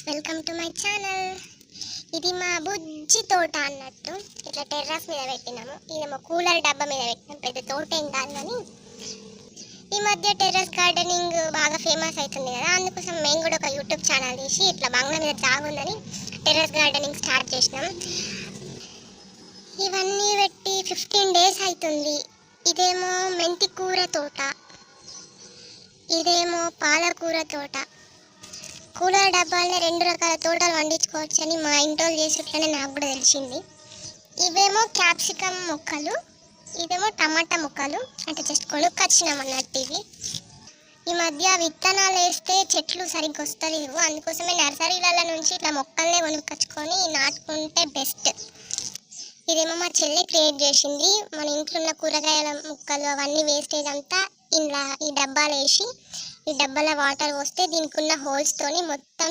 Welcome to my channel. ఇది మా బుజ్జి తోట అన్నట్టు. ఇట్లా టెర్రస్ మీద పెట్టినాము. ఇదేమో కూలర్ డబ్బా మీద పెట్టినాం. పెద్ద తోట ఏం కాదు కానీ ఈ మధ్య టెర్రస్ గార్డెనింగ్ బాగా ఫేమస్ అవుతుంది కదా, అందుకోసం మేము కూడా ఒక యూట్యూబ్ ఛానల్ తీసి ఇట్లా బంగ్లా మీద జాగుందని టెర్రస్ గార్డెనింగ్ స్టార్ట్ చేసినాం. ఇవన్నీ పెట్టి 15 days అవుతుంది. ఇదేమో మెంతి కూర తోట, ఇదేమో పాలకూర తోట. కూలర్ డబ్బాలనే 2 రకాల తోటలు పండించుకోవచ్చని మా ఇంట్లో చేసేట్లనే నాకు కూడా తెలిసింది. ఇవేమో క్యాప్సికమ్ మొక్కలు, ఇదేమో టమాటా మొక్కలు, అంటే జస్ట్ కొనుక్కొచ్చినాం అన్నట్టు. ఇవి ఈ మధ్య విత్తనాలు వేస్తే చెట్లు సరిగ్గా వస్తలేవు, అందుకోసమే నర్సరీల నుంచి ఇట్లా మొక్కలనే కొనుక్కొచ్చుకొని నాటుకుంటే బెస్ట్. ఇదేమో మా చెల్లి క్రియేట్ చేసింది. మన ఇంట్లో ఉన్న కూరగాయల ముక్కలు అవన్నీ వేస్టేజ్ అంతా ఇలా ఈ డబ్బాలు వేసి ఈ డబ్బాలో వాటర్ పోస్తే దీనికి ఉన్న హోల్స్తోని మొత్తం